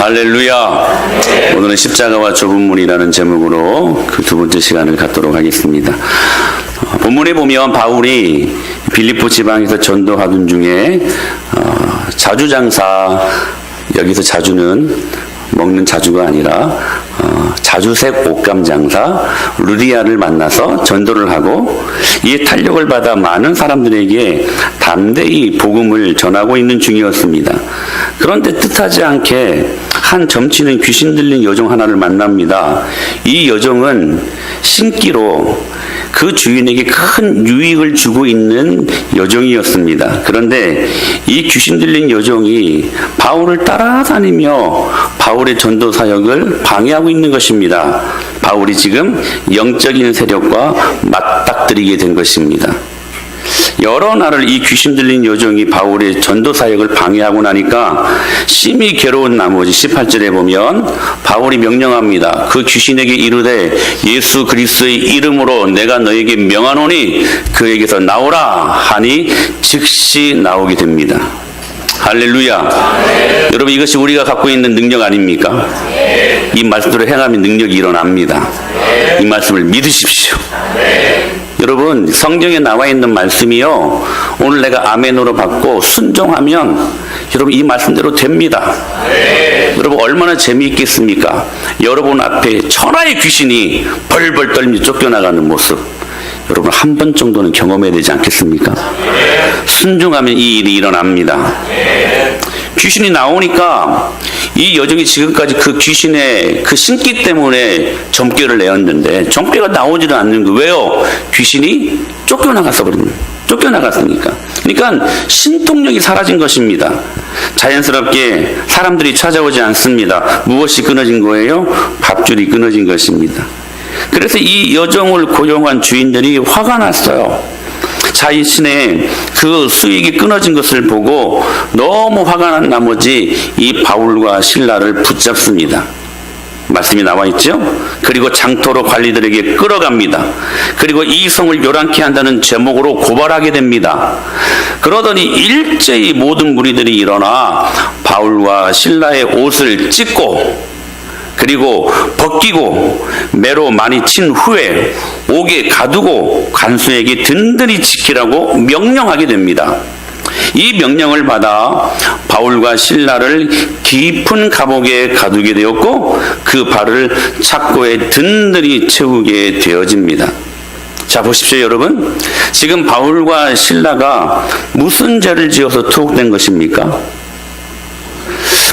할렐루야. 오늘은 십자가와 좁은 문이라는 제목으로 그 두 번째 시간을 갖도록 하겠습니다. 본문에 보면 바울이 빌립보 지방에서 전도하던 중에 자주장사, 여기서 자주는 먹는 자주가 아니라 자주색 옷감 장사 루디아를 만나서 전도를 하고 이에 탄력을 받아 많은 사람들에게 담대히 복음을 전하고 있는 중이었습니다. 그런데 뜻하지 않게 한 점치는 귀신 들린 여종 하나를 만납니다. 이 여종은 신기로 그 주인에게 큰 유익을 주고 있는 여종이었습니다. 그런데 이 귀신 들린 여종이 바울을 따라다니며 바울의 전도 사역을 방해하고 있는 것입니다. 바울이 지금 영적인 세력과 맞닥뜨리게 된 것입니다. 여러 날을 이 귀신 들린 여종이 바울의 전도 사역을 방해하고 나니까 심히 괴로운 나머지 18절에 보면 바울이 명령합니다. 그 귀신에게 이르되 예수 그리스도의 이름으로 내가 너에게 명하노니 그에게서 나오라 하니 즉시 나오게 됩니다. 할렐루야. 네. 여러분, 이것이 우리가 갖고 있는 능력 아닙니까? 네. 이 말씀대로 행하면 능력이 일어납니다. 네. 이 말씀을 믿으십시오. 네. 여러분, 성경에 나와 있는 말씀이요, 오늘 내가 아멘으로 받고 순종하면 여러분 이 말씀대로 됩니다. 네. 여러분, 얼마나 재미있겠습니까? 여러분 앞에 천하의 귀신이 벌벌 떨며 쫓겨나가는 모습, 여러분 한 번 정도는 경험해야 되지 않겠습니까? 네. 순종하면 이 일이 일어납니다. 네. 귀신이 나오니까 이 여종이 지금까지 그 귀신의 그 신기 때문에 점괘를 내었는데 점괘가 나오지는 않는 거. 왜요? 귀신이 쫓겨나갔어 버립니다. 쫓겨나갔으니까. 그러니까 신통력이 사라진 것입니다. 자연스럽게 사람들이 찾아오지 않습니다. 무엇이 끊어진 거예요? 밥줄이 끊어진 것입니다. 그래서 이 여종을 고용한 주인들이 화가 났어요. 자신의 그 수익이 끊어진 것을 보고 너무 화가 난 나머지 이 바울과 실라를 붙잡습니다. 말씀이 나와 있죠? 그리고 장토로 관리들에게 끌어갑니다. 그리고 이 성을 요란케 한다는 제목으로 고발하게 됩니다. 그러더니 일제히 모든 무리들이 일어나 바울과 실라의 옷을 찢고 그리고 벗기고 매로 많이 친 후에 옥에 가두고 간수에게 든든히 지키라고 명령하게 됩니다. 이 명령을 받아 바울과 실라를 깊은 감옥에 가두게 되었고 그 발을 착고에 든든히 채우게 되어집니다. 자, 보십시오 여러분. 지금 바울과 실라가 무슨 죄를 지어서 투옥된 것입니까?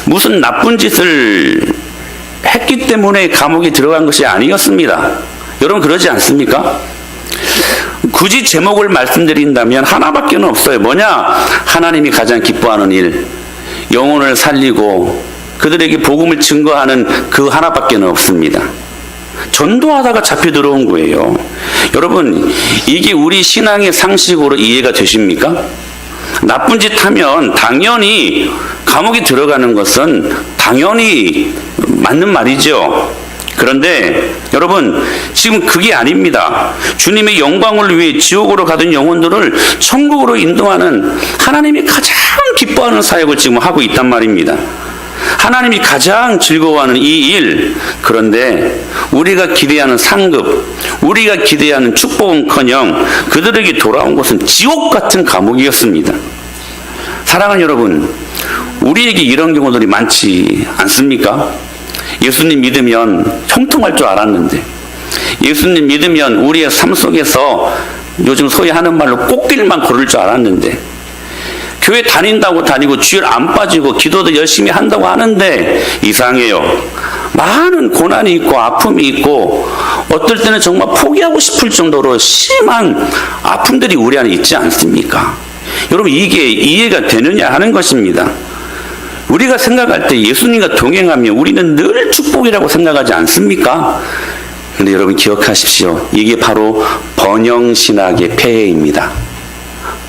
무슨 나쁜 짓을 했기 때문에 감옥에 들어간 것이 아니었습니다. 여러분 그러지 않습니까? 굳이 제목을 말씀드린다면 하나밖에 없어요. 뭐냐? 하나님이 가장 기뻐하는 일, 영혼을 살리고 그들에게 복음을 증거하는 그 하나밖에 없습니다. 전도하다가 잡혀 들어온 거예요. 여러분, 이게 우리 신앙의 상식으로 이해가 되십니까? 나쁜 짓 하면 당연히 감옥에 들어가는 것은 당연히 맞는 말이죠. 그런데 여러분, 지금 그게 아닙니다. 주님의 영광을 위해 지옥으로 가던 영혼들을 천국으로 인도하는 하나님이 가장 기뻐하는 사역을 지금 하고 있단 말입니다. 하나님이 가장 즐거워하는 이 일, 그런데 우리가 기대하는 상급, 우리가 기대하는 축복은커녕 그들에게 돌아온 것은 지옥 같은 감옥이었습니다. 사랑하는 여러분, 우리에게 이런 경우들이 많지 않습니까? 예수님 믿으면 형통할 줄 알았는데, 예수님 믿으면 우리의 삶 속에서 요즘 소위 하는 말로 꽃길만 걸을 줄 알았는데, 교회 다닌다고 다니고 주일 안 빠지고 기도도 열심히 한다고 하는데 이상해요. 많은 고난이 있고 아픔이 있고 어떨 때는 정말 포기하고 싶을 정도로 심한 아픔들이 우리 안에 있지 않습니까? 여러분, 이게 이해가 되느냐 하는 것입니다. 우리가 생각할 때 예수님과 동행하면 우리는 늘 축복이라고 생각하지 않습니까? 그런데 여러분 기억하십시오. 이게 바로 번영신학의 폐해입니다.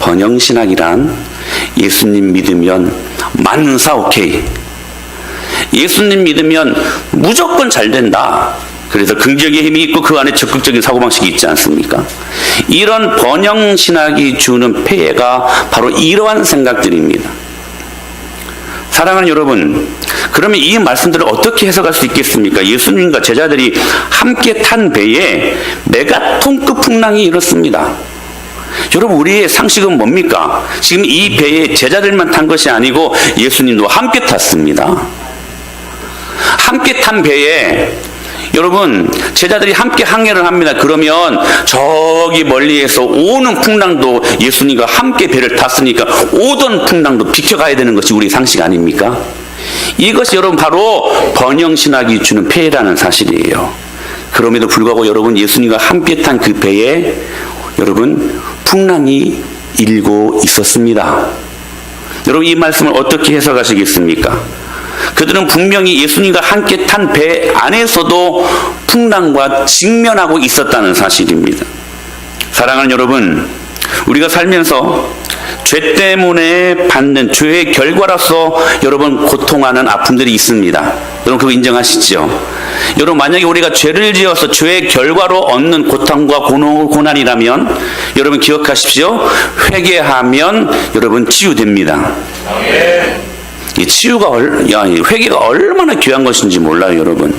번영신학이란 예수님 믿으면 만사 오케이, 예수님 믿으면 무조건 잘 된다, 그래서 긍정의 힘이 있고 그 안에 적극적인 사고방식이 있지 않습니까? 이런 번영신학이 주는 폐해가 바로 이러한 생각들입니다. 사랑하는 여러분, 그러면 이 말씀들을 어떻게 해석할 수 있겠습니까? 예수님과 제자들이 함께 탄 배에 메가톤급 풍랑이 일었습니다. 여러분, 우리의 상식은 뭡니까? 지금 이 배에 제자들만 탄 것이 아니고 예수님도 함께 탔습니다. 함께 탄 배에 여러분, 제자들이 함께 항해를 합니다. 그러면 저기 멀리에서 오는 풍랑도 예수님과 함께 배를 탔으니까 오던 풍랑도 비켜가야 되는 것이 우리의 상식 아닙니까? 이것이 여러분 바로 번영신학이 주는 폐해라는 사실이에요. 그럼에도 불구하고 여러분, 예수님과 함께 탄 그 배에 여러분 풍랑이 일고 있었습니다. 여러분, 이 말씀을 어떻게 해석하시겠습니까? 그들은 분명히 예수님과 함께 탄 배 안에서도 풍랑과 직면하고 있었다는 사실입니다. 사랑하는 여러분, 우리가 살면서 죄 때문에 받는 죄의 결과로서 여러분 고통하는 아픔들이 있습니다. 여러분 그거 인정하시죠? 여러분 만약에 우리가 죄를 지어서 죄의 결과로 얻는 고통과 고난이라면 여러분 기억하십시오. 회개하면 여러분 치유됩니다. 이 치유가 회개가 얼마나 귀한 것인지 몰라요, 여러분.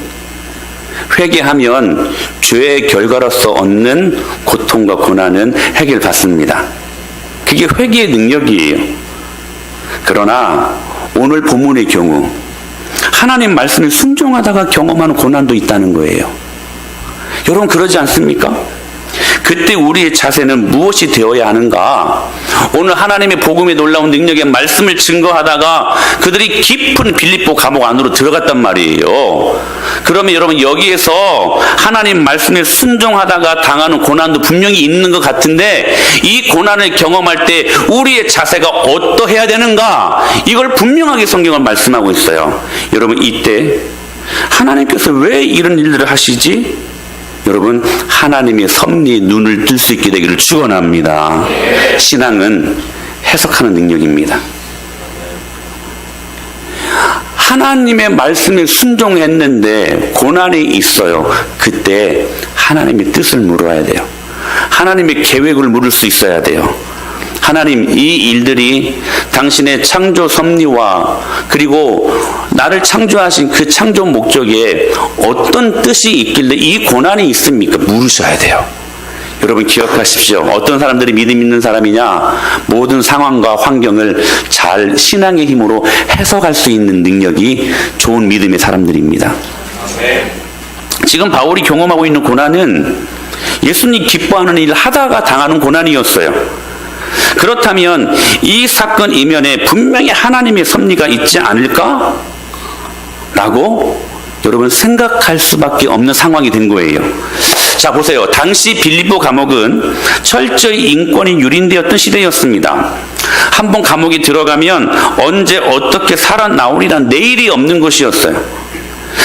회개하면 죄의 결과로서 얻는 고통과 고난은 해결받습니다. 그게 회개의 능력이에요. 그러나 오늘 본문의 경우 하나님 말씀에 순종하다가 경험하는 고난도 있다는 거예요. 여러분 그러지 않습니까? 그때 우리의 자세는 무엇이 되어야 하는가? 오늘 하나님의 복음의 놀라운 능력의 말씀을 증거하다가 그들이 깊은 빌립보 감옥 안으로 들어갔단 말이에요. 그러면 여러분 여기에서 하나님 말씀에 순종하다가 당하는 고난도 분명히 있는 것 같은데 이 고난을 경험할 때 우리의 자세가 어떠해야 되는가? 이걸 분명하게 성경은 말씀하고 있어요. 여러분 이때 하나님께서 왜 이런 일들을 하시지? 여러분 하나님의 섭리에 눈을 뜰 수 있게 되기를 축원합니다. 신앙은 해석하는 능력입니다. 하나님의 말씀에 순종했는데 고난이 있어요. 그때 하나님의 뜻을 물어야 돼요. 하나님의 계획을 물을 수 있어야 돼요. 하나님, 이 일들이 당신의 창조 섭리와 그리고 나를 창조하신 그 창조 목적에 어떤 뜻이 있길래 이 고난이 있습니까? 물으셔야 돼요. 여러분 기억하십시오. 어떤 사람들이 믿음 있는 사람이냐? 모든 상황과 환경을 잘 신앙의 힘으로 해석할 수 있는 능력이 좋은 믿음의 사람들입니다. 지금 바울이 경험하고 있는 고난은 예수님 기뻐하는 일을 하다가 당하는 고난이었어요. 그렇다면 이 사건 이면에 분명히 하나님의 섭리가 있지 않을까? 라고 여러분 생각할 수밖에 없는 상황이 된 거예요. 자 보세요. 당시 빌립보 감옥은 철저히 인권이 유린되었던 시대였습니다. 한번 감옥에 들어가면 언제 어떻게 살아나오리란 내일이 없는 것이었어요.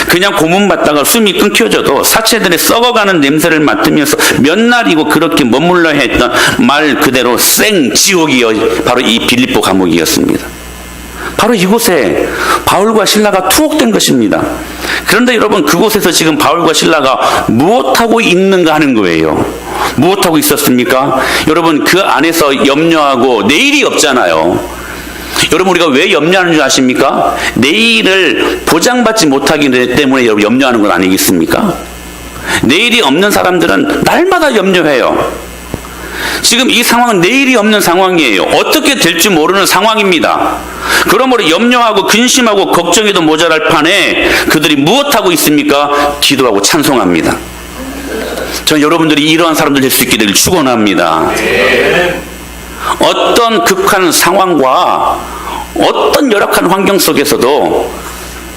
그냥 고문받다가 숨이 끊겨져도 사체들의 썩어가는 냄새를 맡으면서 몇 날이고 그렇게 머물러야 했던 말 그대로 생지옥이 바로 이 빌립보 감옥이었습니다. 바로 이곳에 바울과 실라가 투옥된 것입니다. 그런데 여러분 그곳에서 지금 바울과 실라가 무엇하고 있는가 하는 거예요. 무엇하고 있었습니까? 여러분 그 안에서 염려하고 내일이 없잖아요. 여러분 우리가 왜 염려하는 줄 아십니까? 내일을 보장받지 못하기 때문에 염려하는 건 아니겠습니까? 내일이 없는 사람들은 날마다 염려해요. 지금 이 상황은 내일이 없는 상황이에요. 어떻게 될지 모르는 상황입니다. 그러므로 염려하고 근심하고 걱정해도 모자랄 판에 그들이 무엇하고 있습니까? 기도하고 찬송합니다. 전 여러분들이 이러한 사람들 될 수 있게 되길 축원합니다. 어떤 극한 상황과 어떤 열악한 환경 속에서도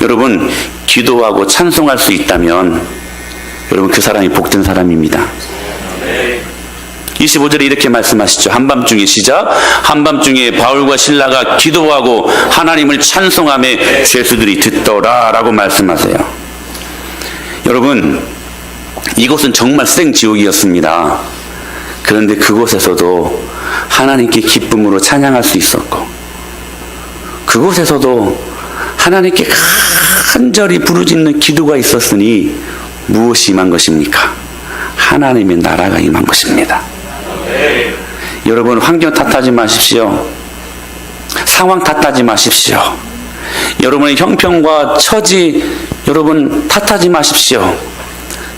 여러분 기도하고 찬송할 수 있다면 여러분 그 사람이 복된 사람입니다. 25절에 이렇게 말씀하시죠. 한밤중에 시작. 한밤중에 바울과 실라가 기도하고 하나님을 찬송하며 죄수들이 듣더라 라고 말씀하세요. 여러분 이곳은 정말 생지옥이었습니다. 그런데 그곳에서도 하나님께 기쁨으로 찬양할 수 있었고 그곳에서도 하나님께 간절히 부르짖는 기도가 있었으니 무엇이 임한 것입니까? 하나님의 나라가 임한 것입니다. 여러분 환경 탓하지 마십시오. 상황 탓하지 마십시오. 여러분의 형편과 처지 여러분 탓하지 마십시오.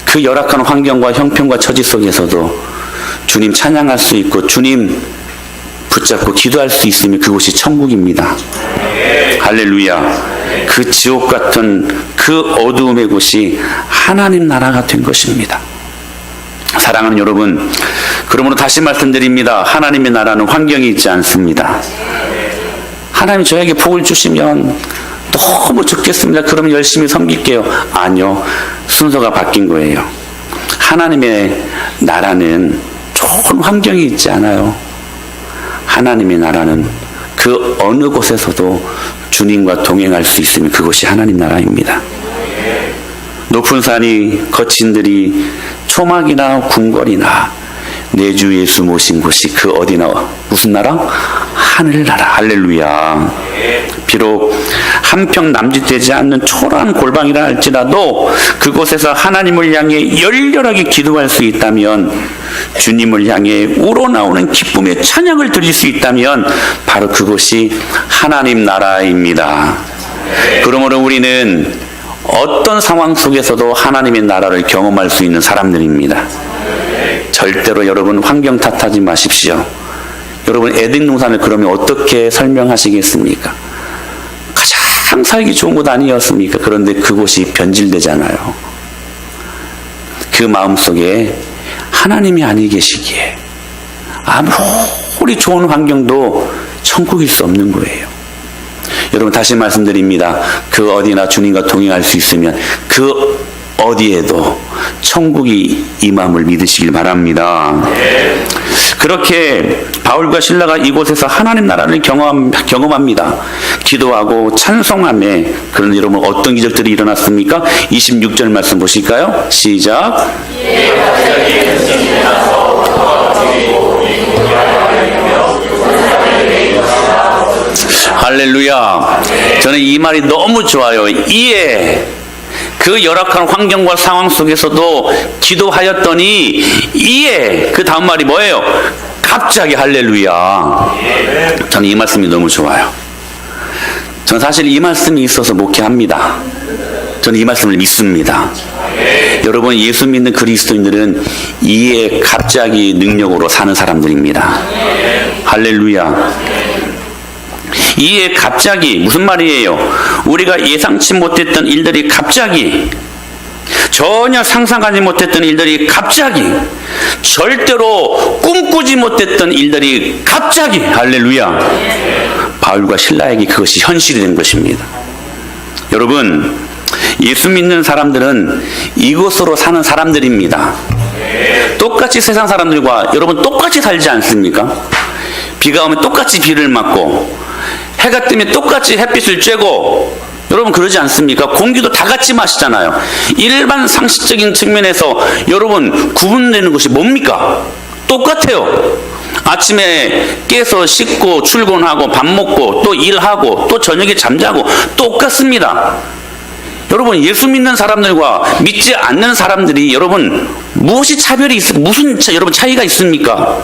그 열악한 환경과 형편과 처지 속에서도 주님 찬양할 수 있고 주님 붙잡고 기도할 수 있으면 그곳이 천국입니다. 할렐루야. 그 지옥 같은 그 어두움의 곳이 하나님 나라가 된 것입니다. 사랑하는 여러분, 그러므로 다시 말씀드립니다. 하나님의 나라는 환경이 있지 않습니다. 하나님 저에게 복을 주시면 너무 좋겠습니다. 그러면 열심히 섬길게요. 아니요. 순서가 바뀐 거예요. 하나님의 나라는 좋은 환경이 있지 않아요. 하나님의 나라는 그 어느 곳에서도 주님과 동행할 수 있으면 그것이 하나님 나라입니다. 높은 산이 거친 들이 초막이나 궁궐이나 내 주 예수 모신 곳이 그 어디나 무슨 나라? 하늘나라. 할렐루야. 비록 한평 남짓되지 않는 초라한 골방이라 할지라도 그곳에서 하나님을 향해 열렬하게 기도할 수 있다면, 주님을 향해 우러나오는 기쁨의 찬양을 드릴 수 있다면 바로 그곳이 하나님 나라입니다. 그러므로 우리는 어떤 상황 속에서도 하나님의 나라를 경험할 수 있는 사람들입니다. 절대로 여러분 환경 탓하지 마십시오. 여러분 에덴 동산을 그러면 어떻게 설명하시겠습니까? 가장 살기 좋은 곳 아니었습니까? 그런데 그곳이 변질되잖아요. 그 마음속에 하나님이 아니 계시기에 아무리 좋은 환경도 천국일 수 없는 거예요. 여러분 다시 말씀드립니다. 그 어디나 주님과 동행할 수 있으면 그 어디에도 천국이 임함을 믿으시길 바랍니다. 그렇게 바울과 실라가 이곳에서 하나님 나라를 경험합니다. 기도하고 찬송하며. 그런데 여러분 어떤 기적들이 일어났습니까? 26절 말씀 보실까요? 시작. 할렐루야. 저는 이 말이 너무 좋아요. 이에 그 열악한 환경과 상황 속에서도 기도하였더니 이에 그 다음 말이 뭐예요? 갑자기. 할렐루야. 저는 이 말씀이 너무 좋아요. 저는 사실 이 말씀이 있어서 목회합니다. 저는 이 말씀을 믿습니다. 여러분 예수 믿는 그리스도인들은 이에 갑자기 능력으로 사는 사람들입니다. 할렐루야. 이에 갑자기 무슨 말이에요? 우리가 예상치 못했던 일들이 갑자기, 전혀 상상하지 못했던 일들이 갑자기, 절대로 꿈꾸지 못했던 일들이 갑자기. 할렐루야. 바울과 실라에게 그것이 현실이 된 것입니다. 여러분 예수 믿는 사람들은 이곳으로 사는 사람들입니다. 똑같이 세상 사람들과 여러분 똑같이 살지 않습니까? 비가 오면 똑같이 비를 맞고 해가 뜨면 똑같이 햇빛을 쬐고, 여러분 그러지 않습니까? 공기도 다 같이 마시잖아요. 일반 상식적인 측면에서 여러분 구분되는 것이 뭡니까? 똑같아요. 아침에 깨서 씻고 출근하고 밥 먹고 또 일하고 또 저녁에 잠자고 똑같습니다. 여러분 예수 믿는 사람들과 믿지 않는 사람들이 여러분 무엇이 차별이 여러분 차이가 있습니까?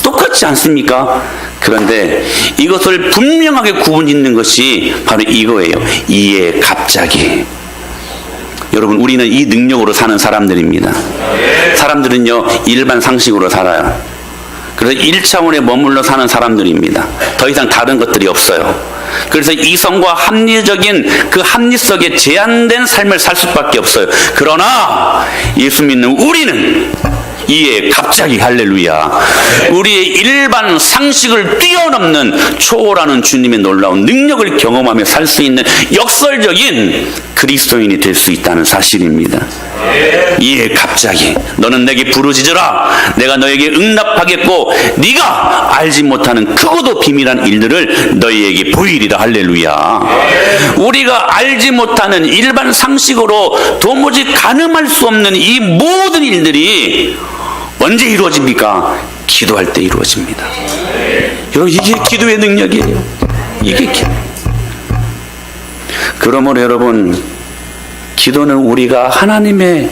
똑같지 않습니까? 그런데 이것을 분명하게 구분 짓는 것이 바로 이거예요. 이에 갑자기. 여러분 우리는 이 능력으로 사는 사람들입니다. 사람들은요 일반 상식으로 살아요. 그래서 1차원에 머물러 사는 사람들입니다. 더 이상 다른 것들이 없어요. 그래서 이성과 합리적인 그 합리성에 제한된 삶을 살 수밖에 없어요. 그러나 예수 믿는 우리는 이에 갑자기. 할렐루야. 우리의 일반 상식을 뛰어넘는 초월하는 주님의 놀라운 능력을 경험하며 살 수 있는 역설적인 그리스도인이 될 수 있다는 사실입니다. 이에 갑자기 너는 내게 부르짖으라. 내가 너에게 응답하겠고 네가 알지 못하는 크고도 비밀한 일들을 너희에게 보이리라. 할렐루야. 우리가 알지 못하는 일반 상식으로 도무지 가늠할 수 없는 이 모든 일들이 언제 이루어집니까? 기도할 때 이루어집니다. 여러분 이게 기도의 능력이에요. 이게 기도. 그러므로 여러분 기도는 우리가 하나님의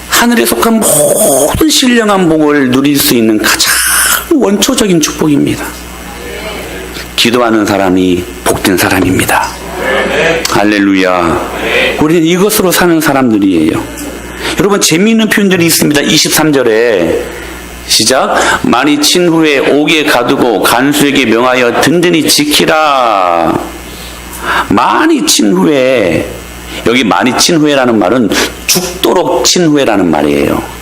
하늘에 속한 모든 신령한 복을 누릴 수 있는 가장 원초적인 축복입니다. 기도하는 사람이 복된 사람입니다. 할렐루야. 우리는 이것으로 사는 사람들이에요. 여러분, 재미있는 표현들이 있습니다. 23절에 시작. 많이 친 후에 옥에 가두고 간수에게 명하여 든든히 지키라. 많이 친 후에, 여기 많이 친 후에라는 말은 죽도록 친 후에라는 말이에요.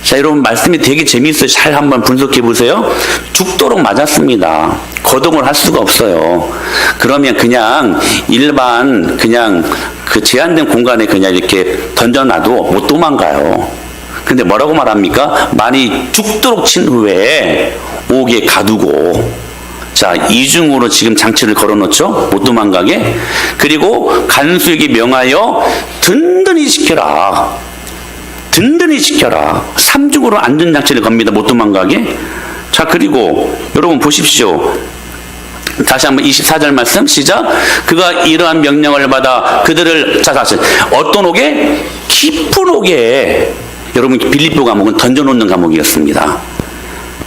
자, 여러분, 말씀이 되게 재미있어요. 잘 한번 분석해 보세요. 죽도록 맞았습니다. 거동을 할 수가 없어요. 그러면 그냥 일반 그냥 그 제한된 공간에 그냥 이렇게 던져놔도 못 도망가요. 근데 뭐라고 말합니까? 많이 죽도록 친 후에 옥에 가두고, 자, 이중으로 지금 장치를 걸어놓죠? 못 도망가게. 그리고 간수에게 명하여 든든히 지켜라. 든든히 지켜라. 삼중으로 안전장치를 겁니다. 못 도망가게. 자, 그리고 여러분 보십시오. 다시 한번 24절 말씀 시작. 그가 이러한 명령을 받아 그들을, 자, 다시 어떤 옥에? 깊은 옥에. 여러분, 빌립보 감옥은 던져놓는 감옥이었습니다.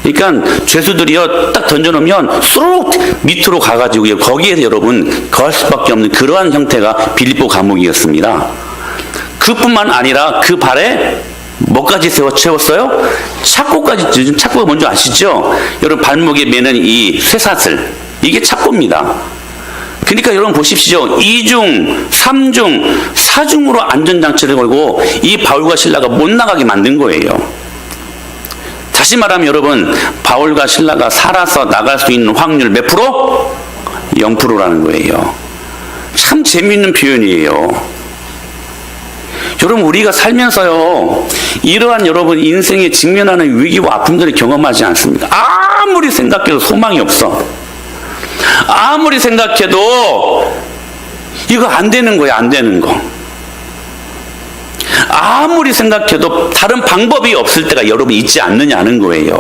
그러니까 죄수들이요 딱 던져놓으면 쏙 밑으로 가가지고 거기에서 여러분 거할 수밖에 없는 그러한 형태가 빌립보 감옥이었습니다. 그뿐만 아니라 그 발에 뭐까지 채웠어요? 착고까지. 요즘 착고가 뭔지 아시죠? 여러분, 발목에 매는 이 쇠사슬, 이게 착고입니다. 그러니까 여러분 보십시오. 2중, 3중, 4중으로 안전장치를 걸고 이 바울과 실라가 못 나가게 만든 거예요. 다시 말하면 여러분, 바울과 실라가 살아서 나갈 수 있는 확률 몇 프로? 0%라는 거예요. 참 재미있는 표현이에요. 여러분, 우리가 살면서요, 이러한 여러분 인생에 직면하는 위기와 아픔들을 경험하지 않습니까? 아무리 생각해도 소망이 없어. 아무리 생각해도 이거 안 되는 거야, 안 되는 거. 아무리 생각해도 다른 방법이 없을 때가 여러분 있지 않느냐는 거예요.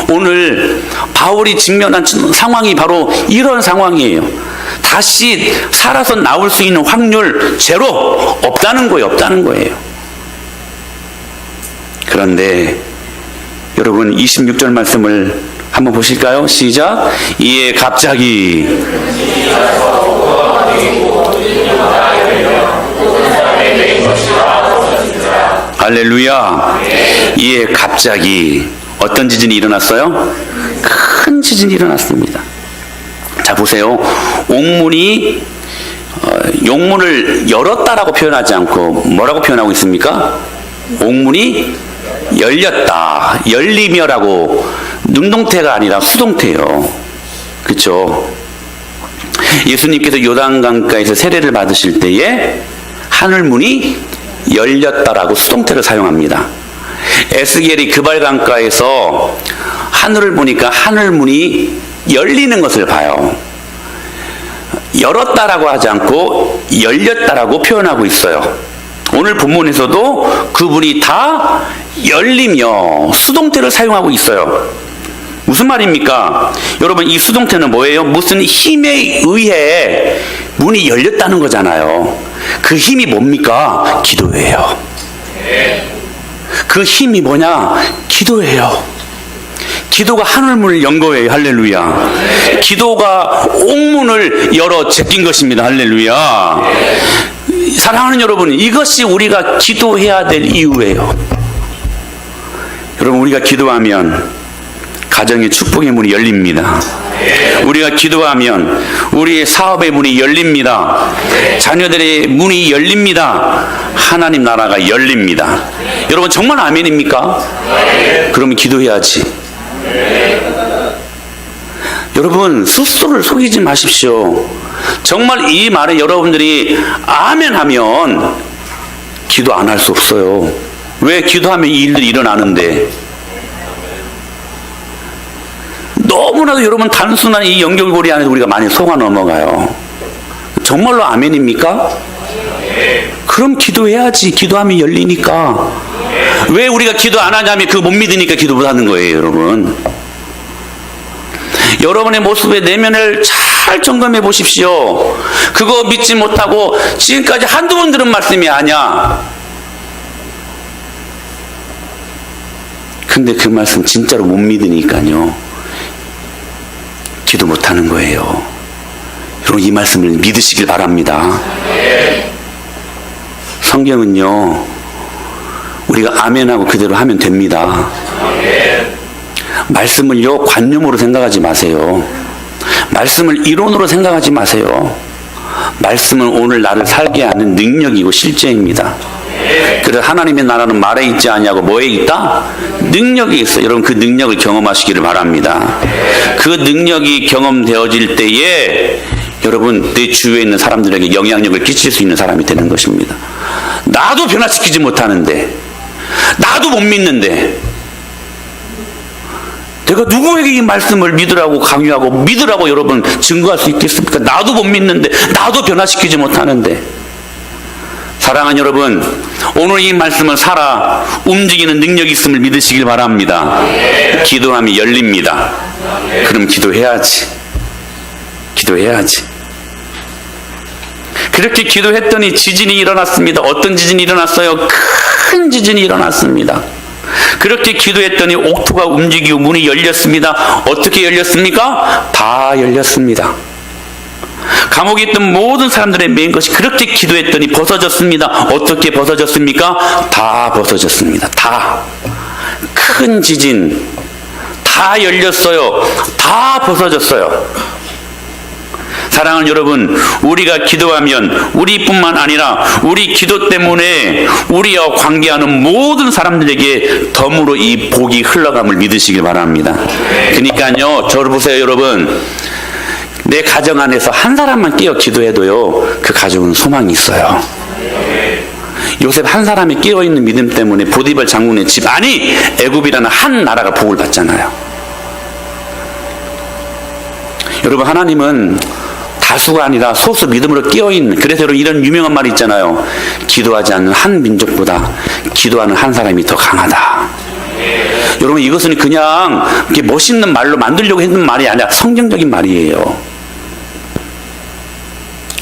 오늘 바울이 직면한 상황이 바로 이런 상황이에요. 다시 살아서 나올 수 있는 확률 제로, 없다는 거예요. 없다는 거예요. 그런데 여러분 26절 말씀을 한번 보실까요? 시작. 이에 갑자기 할렐루야. 이에 갑자기 어떤 지진이 일어났어요? 큰 지진이 일어났습니다. 자, 보세요. 옥문이 용문을 열었다라고 표현하지 않고 뭐라고 표현하고 있습니까? 옥문이 열렸다. 열리며라고, 능동태가 아니라 수동태예요. 그렇죠? 예수님께서 요단강가에서 세례를 받으실 때에 하늘문이 열렸다라고 수동태를 사용합니다. 에스겔이 그발강가에서 하늘을 보니까 하늘문이 열리는 것을 봐요. 열었다라고 하지 않고 열렸다라고 표현하고 있어요. 오늘 본문에서도 그분이 다 열리며 수동태를 사용하고 있어요. 무슨 말입니까? 여러분, 이 수동태는 뭐예요? 무슨 힘에 의해 문이 열렸다는 거잖아요. 그 힘이 뭡니까? 기도예요. 그 힘이 뭐냐? 기도예요. 기도가 하늘문을 연 거예요. 할렐루야. 기도가 옥문을 열어 제낀 것입니다. 할렐루야. 사랑하는 여러분, 이것이 우리가 기도해야 될 이유예요. 여러분, 우리가 기도하면 가정의 축복의 문이 열립니다. 우리가 기도하면 우리의 사업의 문이 열립니다. 자녀들의 문이 열립니다. 하나님 나라가 열립니다. 여러분, 정말 아멘입니까? 그러면 기도해야지. 여러분, 스스로를 속이지 마십시오. 정말 이 말에 여러분들이 아멘 하면 기도 안 할 수 없어요. 왜? 기도하면 이 일들이 일어나는데. 너무나도 여러분 단순한 이 연결고리 안에서 우리가 많이 속아 넘어가요. 정말로 아멘입니까? 그럼 기도해야지. 기도하면 열리니까. 왜 우리가 기도 안 하냐면 그거 못 믿으니까 기도 못 하는 거예요, 여러분. 여러분의 모습의 내면을 잘 점검해 보십시오. 그거 믿지 못하고 지금까지 한두 번 들은 말씀이 아니야. 근데 그 말씀 진짜로 못 믿으니까요. 기도 못하는 거예요. 여러분, 이 말씀을 믿으시길 바랍니다. 성경은요, 우리가 아멘하고 그대로 하면 됩니다. 말씀을요, 관념으로 생각하지 마세요. 말씀을 이론으로 생각하지 마세요. 말씀은 오늘 나를 살게 하는 능력이고 실제입니다. 그래서 하나님의 나라는 말에 있지 않냐고 뭐에 있다? 능력이 있어요. 여러분, 그 능력을 경험하시기를 바랍니다. 그 능력이 경험되어질 때에 여러분, 내 주위에 있는 사람들에게 영향력을 끼칠 수 있는 사람이 되는 것입니다. 나도 변화시키지 못하는데, 나도 못 믿는데, 내가 누구에게 이 말씀을 믿으라고 강요하고 믿으라고 여러분 증거할 수 있겠습니까? 나도 못 믿는데, 나도 변화시키지 못하는데. 사랑하는 여러분, 오늘 이 말씀을 살아 움직이는 능력이 있음을 믿으시길 바랍니다. 기도하면 열립니다. 그럼 기도해야지. 기도해야지. 그렇게 기도했더니 지진이 일어났습니다. 어떤 지진이 일어났어요? 큰 지진이 일어났습니다. 그렇게 기도했더니 옥토가 움직이고 문이 열렸습니다. 어떻게 열렸습니까? 다 열렸습니다. 감옥에 있던 모든 사람들의 메인 것이 그렇게 기도했더니 벗어졌습니다. 어떻게 벗어졌습니까? 다 벗어졌습니다. 다. 큰 지진. 다 열렸어요. 다 벗어졌어요. 사랑하는 여러분, 우리가 기도하면 우리뿐만 아니라 우리 기도 때문에 우리와 관계하는 모든 사람들에게 덤으로 이 복이 흘러감을 믿으시길 바랍니다. 그러니까요, 저를 보세요, 여러분. 내 가정 안에서 한 사람만 깨어 기도해도요, 그 가정은 소망이 있어요. 요셉 한 사람이 깨어있는 믿음 때문에 보디발 장군의 집안이 애굽이라는 한 나라가 복을 받잖아요. 여러분, 하나님은 다수가 아니라 소수 믿음으로 깨어있는, 그래서 여러분 이런 유명한 말이 있잖아요. 기도하지 않는 한 민족보다 기도하는 한 사람이 더 강하다. 여러분, 이것은 그냥 이렇게 멋있는 말로 만들려고 했는 말이 아니라 성경적인 말이에요.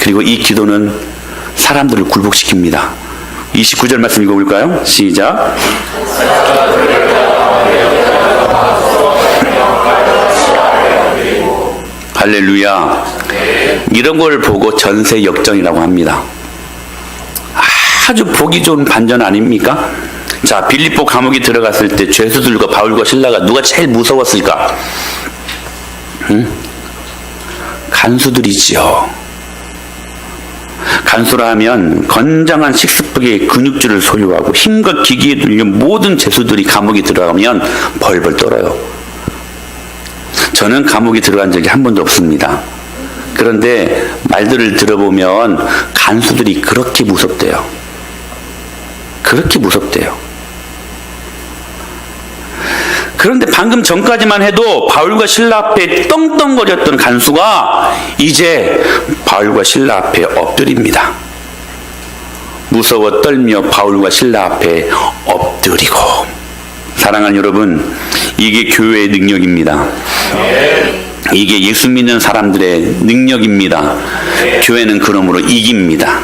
그리고 이 기도는 사람들을 굴복시킵니다. 29절 말씀 읽어볼까요? 시작. 할렐루야. 이런 걸 보고 전세 역전이라고 합니다. 아주 보기 좋은 반전 아닙니까? 자, 빌립보 감옥에 들어갔을 때 죄수들과 바울과 실라가 누가 제일 무서웠을까? 간수들이지요. 간수라 하면 건장한 식스팩의 근육질을 소유하고 힘과 기기에 눌린 모든 죄수들이 감옥에 들어가면 벌벌 떨어요. 저는 감옥에 들어간 적이 한 번도 없습니다. 그런데 말들을 들어보면 간수들이 그렇게 무섭대요. 그렇게 무섭대요. 그런데 방금 전까지만 해도 바울과 실라 앞에 떵떵거렸던 간수가 이제 바울과 실라 앞에 엎드립니다. 무서워 떨며 바울과 실라 앞에 엎드리고. 사랑하는 여러분, 이게 교회의 능력입니다. 이게 예수 믿는 사람들의 능력입니다. 교회는 그러므로 이깁니다.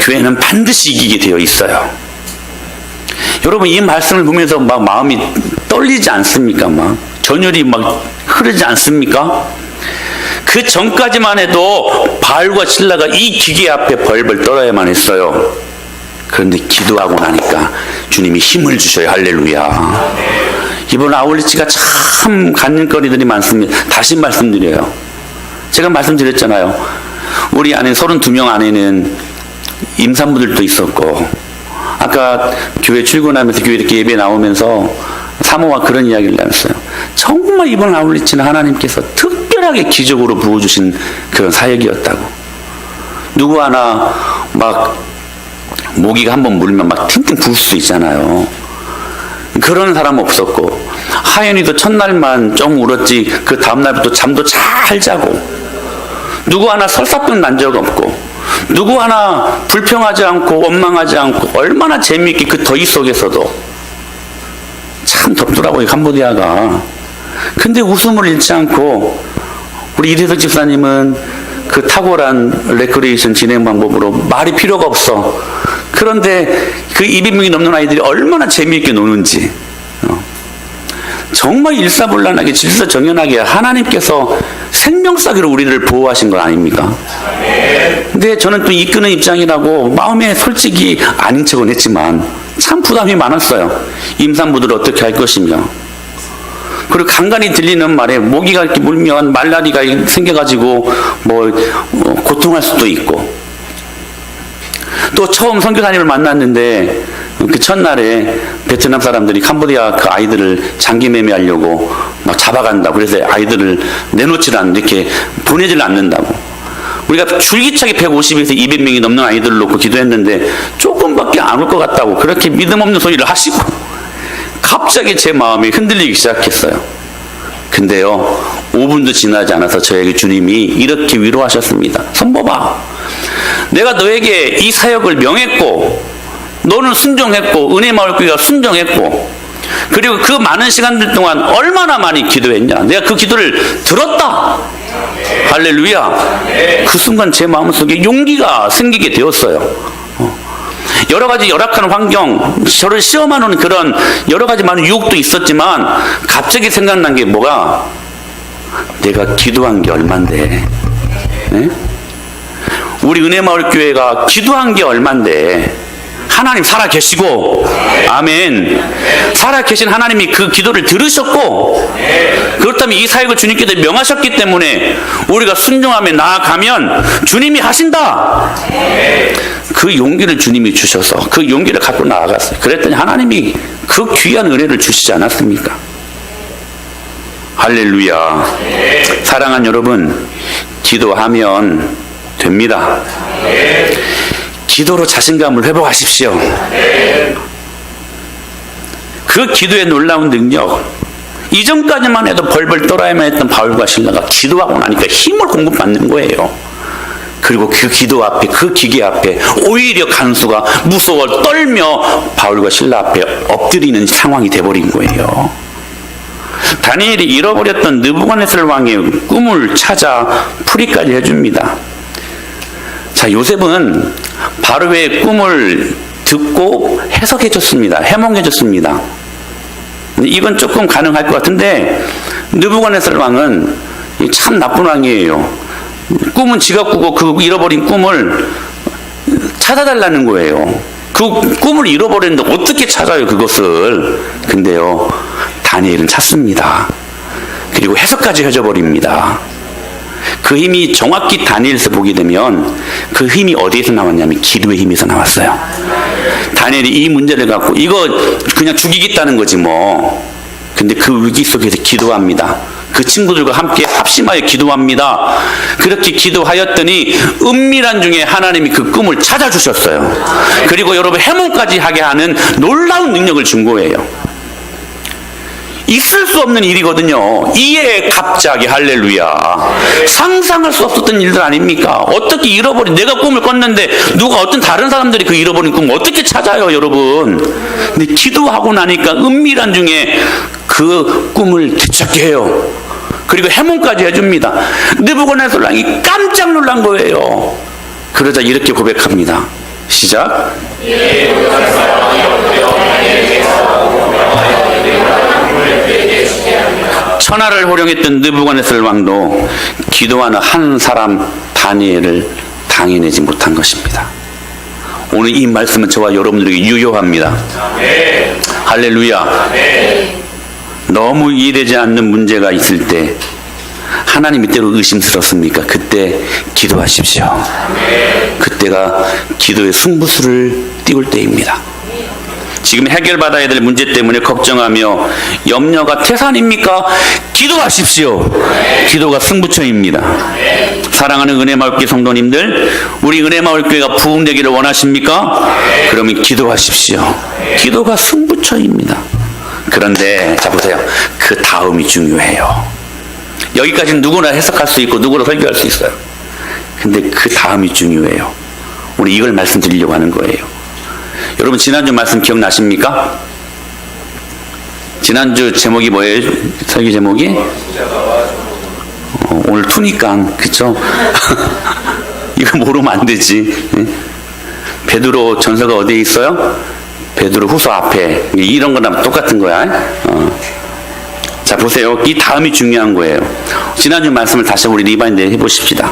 교회는 반드시 이기게 되어 있어요. 여러분, 이 말씀을 보면서 막 마음이 떨리지 않습니까? 막 전율이 막 흐르지 않습니까? 그 전까지만 해도 바울과 실라가 이 기계 앞에 벌벌 떨어야만 했어요. 그런데 기도하고 나니까 주님이 힘을 주셔요. 할렐루야. 이번 아울리치가 참 간증거리들이 많습니다. 다시 말씀드려요. 제가 말씀드렸잖아요. 우리 안에 32명 안에는 임산부들도 있었고, 아까 교회 출근하면서 교회 이렇게 예배 나오면서 사모와 그런 이야기를 나눴어요. 정말 이번 아울리치는 하나님께서 특별하게 기적으로 부어주신 그런 사역이었다고. 누구 하나 막 모기가 한번 물면 막 팅팅 부을 수 있잖아요. 그런 사람 없었고, 하연이도 첫날만 좀 울었지 그 다음날부터 잠도 잘 자고, 누구 하나 설사병 난 적 없고, 누구 하나 불평하지 않고 원망하지 않고, 얼마나 재미있게 그 더위 속에서도. 참 덥더라고요, 캄보디아가. 근데 웃음을 잃지 않고, 우리 이대석 집사님은 그 탁월한 레크레이션 진행 방법으로 말이 필요가 없어. 그런데 그 200명이 넘는 아이들이 얼마나 재미있게 노는지, 정말 일사불란하게 질서정연하게 하나님께서 생명사기로 우리를 보호하신 건 아닙니까? 근데 저는 또 이끄는 입장이라고 마음에 솔직히 아닌 척은 했지만 참 부담이 많았어요. 임산부들을 어떻게 할 것이며, 그리고 간간히 들리는 말에 모기가 이렇게 물면 말라리가 생겨가지고 고통할 수도 있고, 또 처음 선교사님을 만났는데 그 첫날에 베트남 사람들이 캄보디아 그 아이들을 장기 매매하려고 막 잡아간다. 그래서 아이들을 내놓질 않는, 이렇게 보내질 않는다고. 우리가 줄기차게 150에서 200명이 넘는 아이들을 놓고 기도했는데 조금밖에 안 올 것 같다고 그렇게 믿음 없는 소리를 하시고, 갑자기 제 마음이 흔들리기 시작했어요. 근데요, 5분도 지나지 않아서 저에게 주님이 이렇게 위로하셨습니다. 선보봐, 내가 너에게 이 사역을 명했고 너는 순종했고 은혜마을교회가 순종했고, 그리고 그 많은 시간들 동안 얼마나 많이 기도했냐. 내가 그 기도를 들었다. 할렐루야. 그 순간 제 마음속에 용기가 생기게 되었어요. 여러 가지 열악한 환경, 저를 시험하는 그런 여러 가지 많은 유혹도 있었지만 갑자기 생각난 게 뭐가, 내가 기도한 게 얼만데, 네? 우리 은혜마을교회가 기도한 게 얼만데, 하나님 살아계시고, 아멘. 살아계신 하나님이 그 기도를 들으셨고, 그렇다면 이 사역을 주님께서 명하셨기 때문에 우리가 순종하며 나아가면 주님이 하신다. 그 용기를 주님이 주셔서 그 용기를 갖고 나아갔어요. 그랬더니 하나님이 그 귀한 은혜를 주시지 않았습니까? 할렐루야. 사랑하는 여러분, 기도하면 됩니다. 기도로 자신감을 회복하십시오. 그 기도의 놀라운 능력, 이전까지만 해도 벌벌 떨어야만 했던 바울과 실라가 기도하고 나니까 힘을 공급받는 거예요. 그리고 그 기도 앞에, 그 기계 앞에 오히려 간수가 무서워 떨며 바울과 실라 앞에 엎드리는 상황이 돼버린 거예요. 다니엘이 잃어버렸던 느부갓네살 왕의 꿈을 찾아 풀이까지 해줍니다. 자, 요셉은 바로의 꿈을 듣고 해석해줬습니다. 해몽해줬습니다. 이건 조금 가능할 것 같은데, 느부갓네살 왕은 참 나쁜 왕이에요. 꿈은 지가 꾸고 그 잃어버린 꿈을 찾아달라는 거예요. 그 꿈을 잃어버렸는데 어떻게 찾아요, 그것을. 근데요, 다니엘은 찾습니다. 그리고 해석까지 해줘버립니다. 그 힘이 정확히 다니엘에서 보게 되면 그 힘이 어디에서 나왔냐면 기도의 힘에서 나왔어요. 다니엘이 이 문제를 갖고 이거 그냥 죽이겠다는 거지 뭐. 근데 그 위기 속에서 기도합니다. 그 친구들과 함께 합심하여 기도합니다. 그렇게 기도하였더니 은밀한 중에 하나님이 그 꿈을 찾아주셨어요. 그리고 여러분 해몽까지 하게 하는 놀라운 능력을 준 거예요. 있을 수 없는 일이거든요. 이에 갑자기, 할렐루야, 상상할 수 없었던 일들 아닙니까? 어떻게 잃어버린, 내가 꿈을 꿨는데 누가 어떤 다른 사람들이 그 잃어버린 꿈을 어떻게 찾아요, 여러분? 근데 기도하고 나니까 은밀한 중에 그 꿈을 되찾게 해요. 그리고 해몽까지 해줍니다. 느부갓네살 왕이 깜짝 놀란 거예요. 그러자 이렇게 고백합니다. 시작. 천하를 호령했던 느부갓네살 왕도 기도하는 한 사람 다니엘을 당해내지 못한 것입니다. 오늘 이 말씀은 저와 여러분들에게 유효합니다. 할렐루야. 너무 이해되지 않는 문제가 있을 때, 하나님이 때로 의심스럽습니까? 그때 기도하십시오. 그때가 기도의 승부수를 띄울 때입니다. 지금 해결받아야 될 문제 때문에 걱정하며 염려가 태산입니까? 기도하십시오. 기도가 승부처입니다. 사랑하는 은혜마을교회 성도님들, 우리 은혜마을교회가 부흥되기를 원하십니까? 그러면 기도하십시오. 기도가 승부처입니다. 그런데 자 보세요. 그 다음이 중요해요. 여기까지는 누구나 해석할 수 있고 누구나 설교할 수 있어요. 근데 그 다음이 중요해요. 우리 이걸 말씀드리려고 하는 거예요. 여러분 지난주 말씀 기억나십니까? 지난주 제목이 뭐예요? 설교 제목이? 오늘 투니까 그쵸? 이거 모르면 안 되지. 베드로 전서가 어디에 있어요? 베드로 후서 앞에. 이런 거랑 똑같은 거야. 자, 자, 보세요. 이 다음이 중요한 거예요. 지난주 말씀을 다시 우리 리바인드 해보십시다.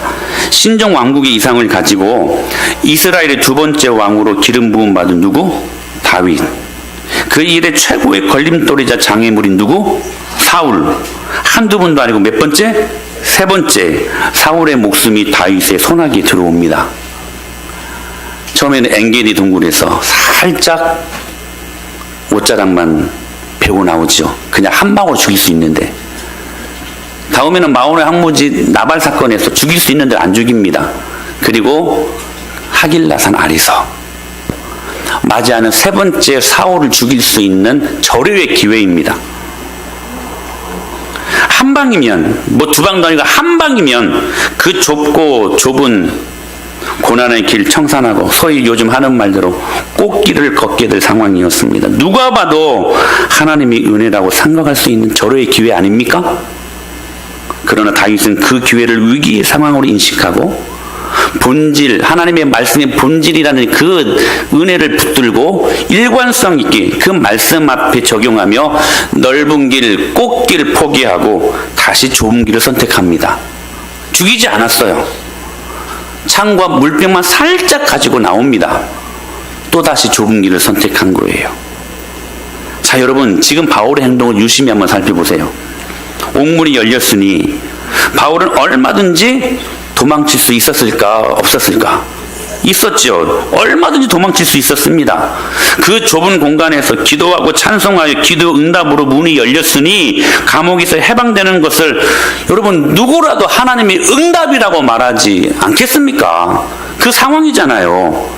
신정 왕국의 이상을 가지고 이스라엘의 두 번째 왕으로 기름 부음 받은 누구? 다윗. 그 일의 최고의 걸림돌이자 장애물인 누구? 사울. 한두 번도 아니고 몇 번째? 세 번째. 사울의 목숨이 다윗의 손아귀에 들어옵니다. 처음에는 엔게디 동굴에서 살짝 옷자락만 배고 나오죠. 그냥 한 방으로 죽일 수 있는데. 다음에는 마온의 항모지 나발 사건에서 죽일 수 있는데 안 죽입니다. 그리고 하길라산 아리서. 맞이하는 세 번째 사울을 죽일 수 있는 절호의 기회입니다. 한 방이면, 뭐 두 방도 아니고 한 방이면 그 좁고 좁은 고난의 길 청산하고 소위 요즘 하는 말대로 꽃길을 걷게 될 상황이었습니다. 누가 봐도 하나님의 은혜라고 생각할 수 있는 절호의 기회 아닙니까? 그러나 다윗은 그 기회를 위기의 상황으로 인식하고 본질, 하나님의 말씀의 본질이라는 그 은혜를 붙들고 일관성 있게 그 말씀 앞에 적용하며 넓은 길, 꽃길 포기하고 다시 좁은 길을 선택합니다. 죽이지 않았어요. 창과 물병만 살짝 가지고 나옵니다. 또다시 좁은 길을 선택한 거예요. 자, 여러분, 지금 바울의 행동을 유심히 한번 살펴보세요. 옥문이 열렸으니 바울은 얼마든지 도망칠 수 있었을까 없었을까? 있었죠. 얼마든지 도망칠 수 있었습니다. 그 좁은 공간에서 기도하고 찬송하여 기도 응답으로 문이 열렸으니 감옥에서 해방되는 것을 여러분 누구라도 하나님의 응답이라고 말하지 않겠습니까? 그 상황이잖아요.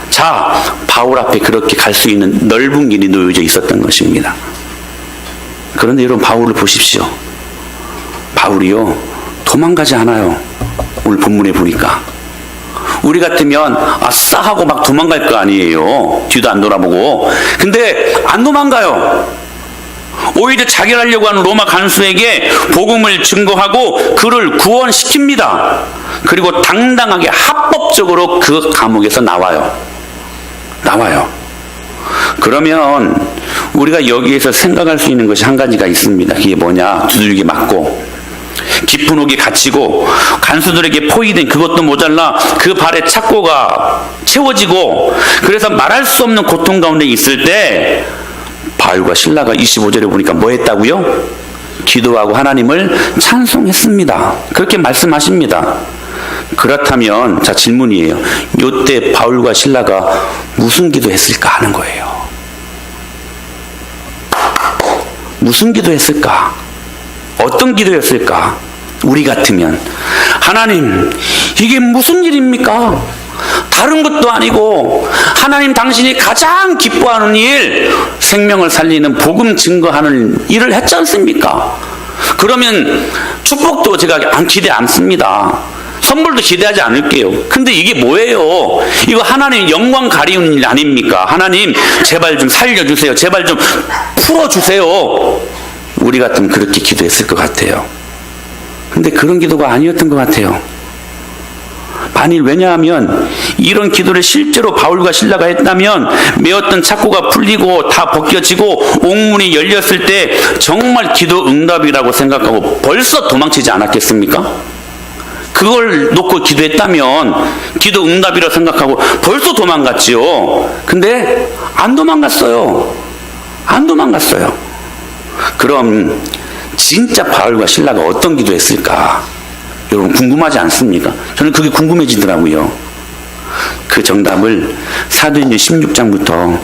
자, 바울 앞에 그렇게 갈 수 있는 넓은 길이 놓여져 있었던 것입니다. 그런데 여러분 바울을 보십시오. 바울이요 도망가지 않아요. 오늘 본문에 보니까 우리 같으면 아싸 하고 막 도망갈 거 아니에요. 뒤도 안 돌아보고. 근데 안 도망가요. 오히려 자기를 하려고 하는 로마 간수에게 복음을 증거하고 그를 구원시킵니다. 그리고 당당하게 합법적으로 그 감옥에서 나와요. 그러면 우리가 여기에서 생각할 수 있는 것이 한 가지가 있습니다. 그게 뭐냐? 두들겨 맞고 깊은 옥에 갇히고 간수들에게 포위된 그것도 모자라 그 발에 착고가 채워지고 그래서 말할 수 없는 고통 가운데 있을 때 바울과 실라가 25절에 보니까 뭐 했다고요? 기도하고 하나님을 찬송했습니다. 그렇게 말씀하십니다. 그렇다면 자 질문이에요. 이때 바울과 실라가 무슨 기도했을까 하는 거예요. 무슨 기도했을까? 어떤 기도였을까? 우리 같으면 하나님 이게 무슨 일입니까? 다른 것도 아니고 하나님 당신이 가장 기뻐하는 일, 생명을 살리는 복음 증거하는 일을 했지 않습니까? 그러면 축복도 제가 안 기대 않습니다. 선물도 기대하지 않을게요. 근데 이게 뭐예요? 이거 하나님 영광 가리우는 일 아닙니까? 하나님 제발 좀 살려주세요. 제발 좀 풀어주세요. 우리 같으면 그렇게 기도했을 것 같아요. 근데 그런 기도가 아니었던 것 같아요. 만일 왜냐하면 이런 기도를 실제로 바울과 실라가 했다면 메었던 착고가 풀리고 다 벗겨지고 옥문이 열렸을 때 정말 기도 응답이라고 생각하고 벌써 도망치지 않았겠습니까? 그걸 놓고 기도했다면 기도 응답이라고 생각하고 벌써 도망갔지요. 근데 안 도망갔어요. 그럼 진짜 바울과 실라가 어떤 기도했을까? 여러분 궁금하지 않습니까? 저는 그게 궁금해지더라고요. 그 정답을 사도행전 16장부터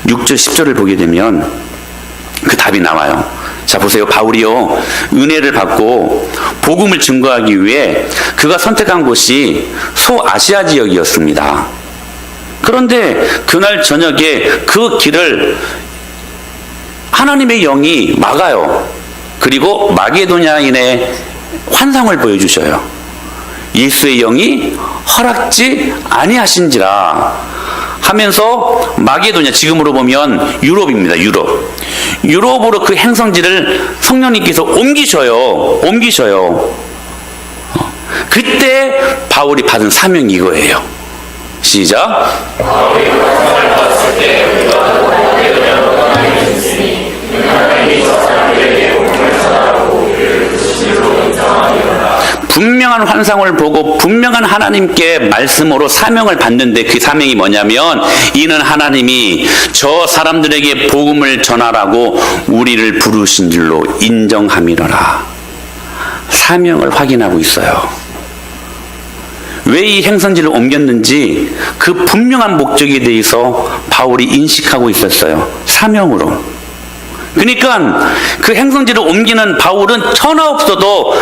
6절 10절을 보게 되면 그 답이 나와요. 자 보세요. 바울이요 은혜를 받고 복음을 증거하기 위해 그가 선택한 곳이 소아시아 지역이었습니다. 그런데 그날 저녁에 그 길을 하나님의 영이 막아요. 그리고 마게도냐인의 환상을 보여주셔요. 예수의 영이 허락지 아니하신지라 하면서 마게도냐, 지금으로 보면 유럽입니다. 유럽으로 그 행성지를 성령님께서 옮기셔요. 그때 바울이 받은 사명이 이거예요. 시작. 분명한 환상을 보고 분명한 하나님께 말씀으로 사명을 받는데 그 사명이 뭐냐면 이는 하나님이 저 사람들에게 복음을 전하라고 우리를 부르신 줄로 인정함이로라. 사명을 확인하고 있어요. 왜 이 행선지를 옮겼는지 그 분명한 목적에 대해서 바울이 인식하고 있었어요. 사명으로. 그러니까 그 행선지를 옮기는 바울은 천하 없어도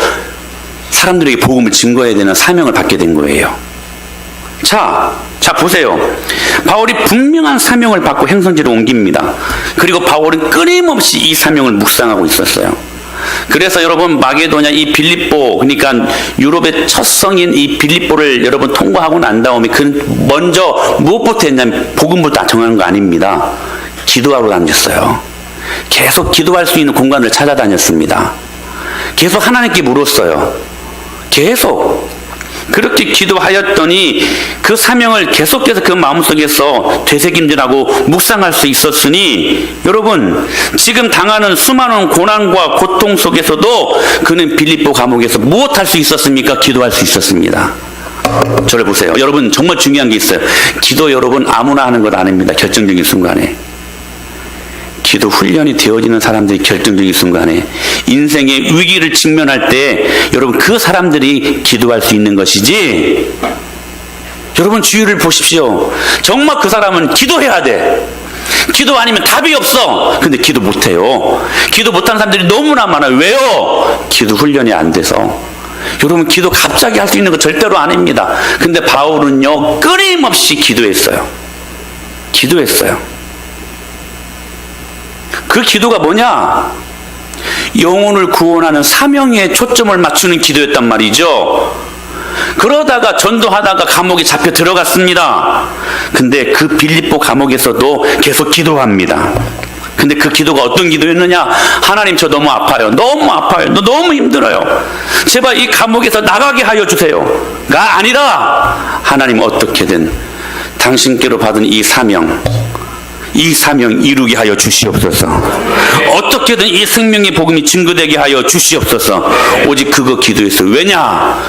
사람들에게 복음을 증거해야 되는 사명을 받게 된 거예요. 자 보세요. 바울이 분명한 사명을 받고 행선지를 옮깁니다. 그리고 바울은 끊임없이 이 사명을 묵상하고 있었어요. 그래서 여러분 마게도냐 이 빌립보, 그러니까 유럽의 첫 성인 이 빌립보를 여러분 통과하고 난 다음에 그 먼저 무엇부터 했냐면 복음부터 정하는 거 아닙니다. 기도하러 다녔어요. 계속 기도할 수 있는 공간을 찾아다녔습니다. 계속 하나님께 물었어요. 계속 그렇게 기도하였더니 그 사명을 계속해서 그 마음속에서 되새김질하고 묵상할 수 있었으니 여러분 지금 당하는 수많은 고난과 고통 속에서도 그는 빌립보 감옥에서 무엇할 수 있었습니까? 기도할 수 있었습니다. 저를 보세요. 여러분 정말 중요한 게 있어요. 기도 여러분 아무나 하는 것 아닙니다. 결정적인 순간에. 기도 훈련이 되어지는 사람들이 결정적인 순간에 인생의 위기를 직면할 때 여러분 그 사람들이 기도할 수 있는 것이지, 여러분 주위를 보십시오. 정말 그 사람은 기도해야 돼. 기도 아니면 답이 없어. 근데 기도 못해요. 기도 못하는 사람들이 너무나 많아요. 왜요? 기도 훈련이 안 돼서. 여러분 기도 갑자기 할 수 있는 거 절대로 아닙니다. 근데 바울은요 끊임없이 기도했어요. 그 기도가 뭐냐? 영혼을 구원하는 사명에 초점을 맞추는 기도였단 말이죠. 그러다가 전도하다가 감옥에 잡혀 들어갔습니다. 근데 그 빌립보 감옥에서도 계속 기도합니다. 근데 그 기도가 어떤 기도였느냐? 하나님 저 너무 아파요. 너무 힘들어요. 제발 이 감옥에서 나가게 하여 주세요가 아니라 하나님 어떻게든 당신께로 받은 이 사명 이루게 하여 주시옵소서. 어떻게든 이 생명의 복음이 증거되게 하여 주시옵소서. 오직 그거 기도했어요. 왜냐?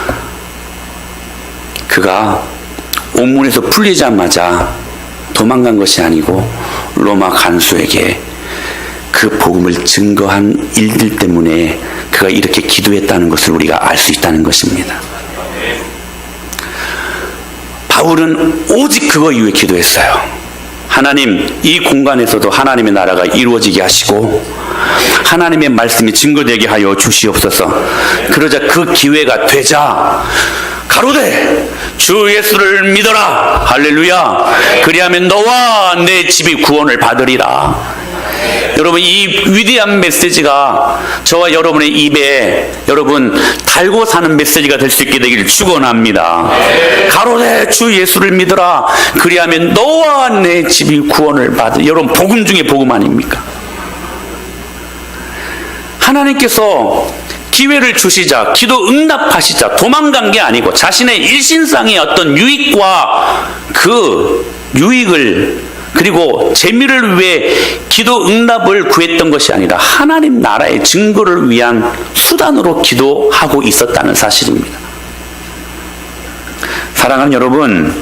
그가 옥문에서 풀리자마자 도망간 것이 아니고 로마 간수에게 그 복음을 증거한 일들 때문에 그가 이렇게 기도했다는 것을 우리가 알 수 있다는 것입니다. 바울은 오직 그거 이후에 기도했어요. 하나님, 이 공간에서도 하나님의 나라가 이루어지게 하시고 하나님의 말씀이 증거되게 하여 주시옵소서. 그러자 그 기회가 되자 가로되 주 예수를 믿어라. 할렐루야. 그리하면 너와 내 집이 구원을 받으리라. 여러분 이 위대한 메시지가 저와 여러분의 입에 여러분 달고 사는 메시지가 될 수 있게 되기를 축원합니다. 가로되 주 예수를 믿어라. 그리하면 너와 내 집이 구원을 받으리라. 여러분 복음 중에 복음 아닙니까? 하나님께서 기회를 주시자, 기도 응답하시자 도망간 게 아니고 자신의 일신상의 어떤 유익과 그 유익을 그리고 재미를 위해 기도 응답을 구했던 것이 아니라 하나님 나라의 증거를 위한 수단으로 기도하고 있었다는 사실입니다. 사랑하는 여러분,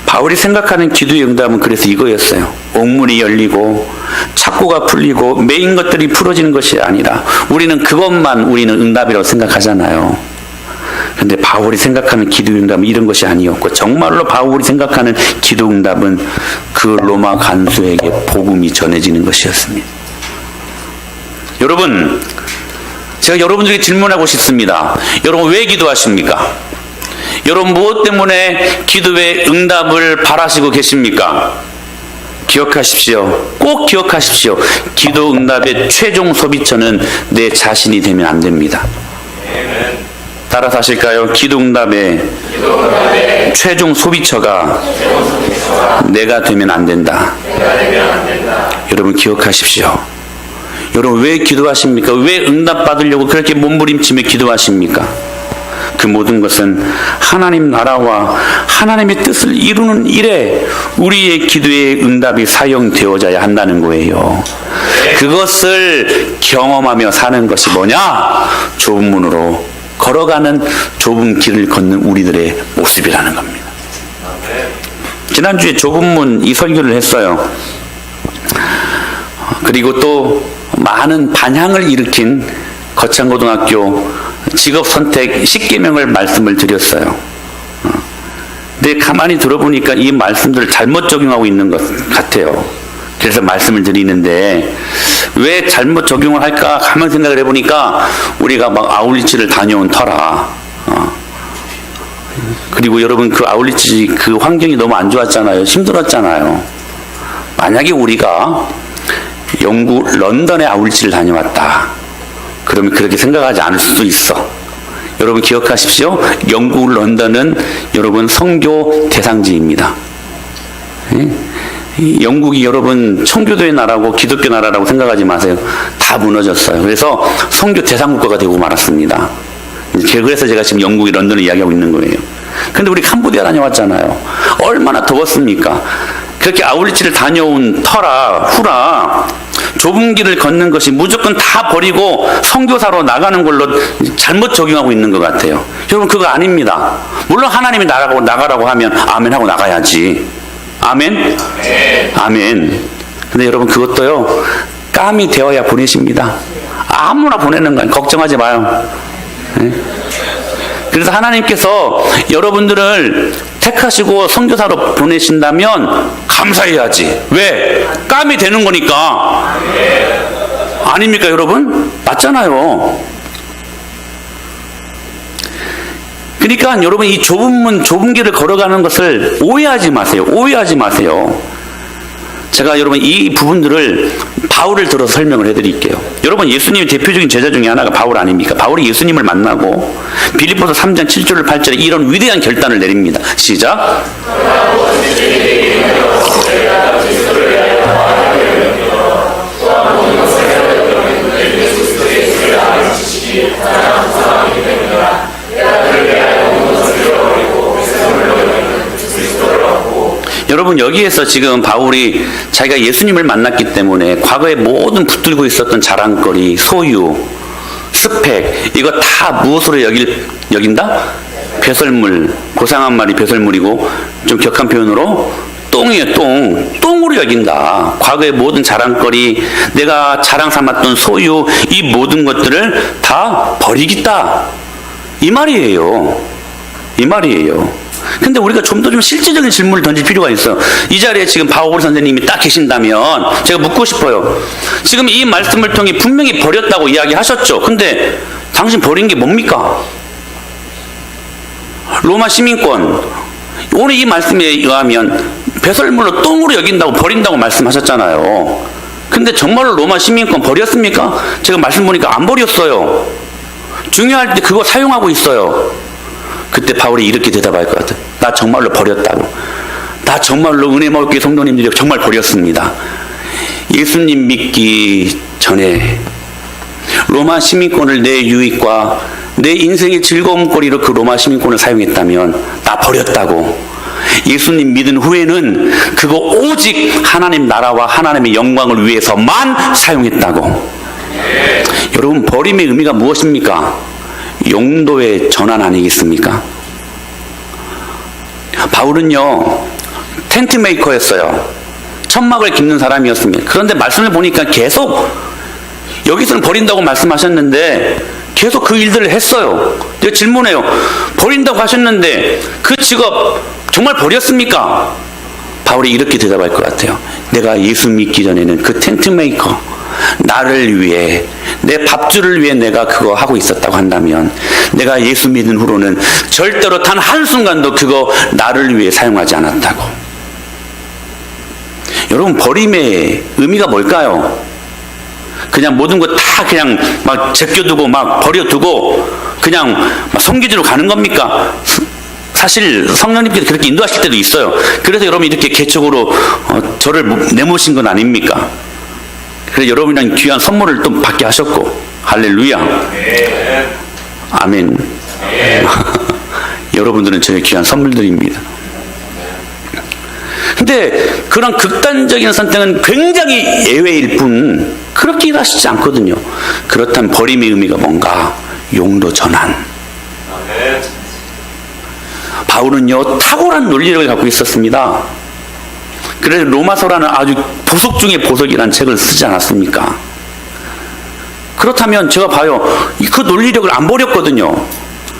바울이 생각하는 기도의 응답은 그래서 이거였어요. 옥문이 열리고 착고가 풀리고 메인 것들이 풀어지는 것이 아니라 우리는 응답이라고 생각하잖아요. 근데 바울이 생각하는 기도응답은 이런 것이 아니었고 정말로 바울이 생각하는 기도응답은 그 로마 간수에게 복음이 전해지는 것이었습니다. 여러분, 제가 여러분들에게 질문하고 싶습니다. 여러분 왜 기도하십니까? 여러분 무엇 때문에 기도의 응답을 바라시고 계십니까? 기억하십시오. 꼭 기억하십시오. 기도 응답의 최종 소비처는 내 자신이 되면 안 됩니다. 따라서 하실까요? 기도 응답의 최종 소비처가 내가 되면 안 된다. 여러분 기억하십시오. 여러분 왜 기도하십니까? 왜 응답 받으려고 그렇게 몸부림치며 기도하십니까? 그 모든 것은 하나님 나라와 하나님의 뜻을 이루는 일에 우리의 기도의 응답이 사용되어져야 한다는 거예요. 그것을 경험하며 사는 것이 뭐냐? 좁은 문으로 걸어가는 좁은 길을 걷는 우리들의 모습이라는 겁니다. 지난주에 좁은 문 이 설교를 했어요. 그리고 또 많은 반향을 일으킨 거창고등학교 직업선택 10계명을 말씀을 드렸어요. 근데 가만히 들어보니까 이 말씀들을 잘못 적용하고 있는 것 같아요. 그래서 말씀을 드리는데 왜 잘못 적용을 할까 가만 생각을 해보니까 우리가 막 아울리치를 다녀온 터라. 그리고 여러분 그 아울리치 그 환경이 너무 안 좋았잖아요. 힘들었잖아요. 만약에 우리가 영국 런던에 아울리치를 다녀왔다. 그러면 그렇게 생각하지 않을 수도 있어. 여러분 기억하십시오. 영국 런던은 여러분 선교 대상지입니다. 영국이 여러분 청교도의 나라고 기독교 나라라고 생각하지 마세요. 다 무너졌어요. 그래서 선교 대상국가가 되고 말았습니다. 그래서 제가 지금 영국이 런던을 이야기하고 있는 거예요. 근데 우리 캄보디아 다녀왔잖아요. 얼마나 더웠습니까? 그렇게 아울리치를 다녀온 터라 후라 좁은 길을 걷는 것이 무조건 다 버리고 선교사로 나가는 걸로 잘못 적용하고 있는 것 같아요. 여러분 그거 아닙니다. 물론 하나님이 나가라고 하면 아멘 하고 나가야지. 아멘? 아멘. 근데 여러분 그것도요 깜이 되어야 보내십니다. 아무나 보내는 거예요. 걱정하지 마요. 네? 그래서 하나님께서 여러분들을 택하시고 선교사로 보내신다면 감사해야지. 왜? 깜이 되는 거니까. 아닙니까 여러분? 맞잖아요. 그러니까 여러분 이 좁은 문 좁은 길을 걸어가는 것을 오해하지 마세요. 오해하지 마세요. 제가 여러분 이 부분들을 바울을 들어서 설명을 해드릴게요. 여러분 예수님의 대표적인 제자 중에 하나가 바울 아닙니까? 바울이 예수님을 만나고 빌립보서 3장 7절 8절에 이런 위대한 결단을 내립니다. 시작. 여러분 여기에서 지금 바울이 자기가 예수님을 만났기 때문에 과거에 모든 붙들고 있었던 자랑거리, 소유, 스펙 이거 다 무엇으로 여긴다? 배설물, 고상한 말이 배설물이고 좀 격한 표현으로 똥이에요. 똥으로 여긴다. 과거의 모든 자랑거리, 내가 자랑 삼았던 소유 이 모든 것들을 다 버리겠다. 이 말이에요. 이 말이에요. 근데 우리가 좀 더 실질적인 질문을 던질 필요가 있어요. 이 자리에 지금 바울 선생님이 딱 계신다면 제가 묻고 싶어요. 지금 이 말씀을 통해 분명히 버렸다고 이야기하셨죠. 근데 당신 버린 게 뭡니까? 로마 시민권. 오늘 이 말씀에 의하면 배설물로 똥으로 여긴다고 버린다고 말씀하셨잖아요. 근데 정말로 로마 시민권 버렸습니까? 제가 말씀 보니까 안 버렸어요. 중요할 때 그거 사용하고 있어요. 그때 바울이 이렇게 대답할 것 같아요. 나 정말로 버렸다고. 나 정말로 은혜 먹기 성도님들이 정말 버렸습니다. 예수님 믿기 전에 로마 시민권을 내 유익과 내 인생의 즐거움거리로 그 로마 시민권을 사용했다면 나 버렸다고. 예수님 믿은 후에는 그거 오직 하나님 나라와 하나님의 영광을 위해서만 사용했다고. 여러분 버림의 의미가 무엇입니까? 용도의 전환 아니겠습니까? 바울은요 텐트 메이커였어요. 천막을 깁는 사람이었습니다. 그런데 말씀을 보니까 계속 여기서는 버린다고 말씀하셨는데 계속 그 일들을 했어요. 제가 질문해요. 버린다고 하셨는데 그 직업 정말 버렸습니까? 바울이 이렇게 대답할 것 같아요. 내가 예수 믿기 전에는 그 텐트 메이커 나를 위해 내 밥줄을 위해 내가 그거 하고 있었다고 한다면 내가 예수 믿은 후로는 절대로 단 한순간도 그거 나를 위해 사용하지 않았다고. 여러분 버림의 의미가 뭘까요? 그냥 모든 거 다 그냥 막 제껴두고 막 버려두고 그냥 막 성기지로 가는 겁니까? 사실 성령님께서 그렇게 인도하실 때도 있어요. 그래서 여러분 이렇게 개척으로 저를 내모신 건 아닙니까? 그래서 여러분이랑 귀한 선물을 또 받게 하셨고 할렐루야. 아멘. 여러분들은 저의 귀한 선물들입니다. 근데 그런 극단적인 선택은 굉장히 예외일 뿐 그렇게 일하시지 않거든요. 그렇다면 버림의 의미가 뭔가? 용도 전환. 바울은요, 탁월한 논리를 갖고 있었습니다. 그래서 로마서라는 아주 보석 중의 보석이라는 책을 쓰지 않았습니까? 그렇다면 제가 봐요. 그 논리력을 안 버렸거든요.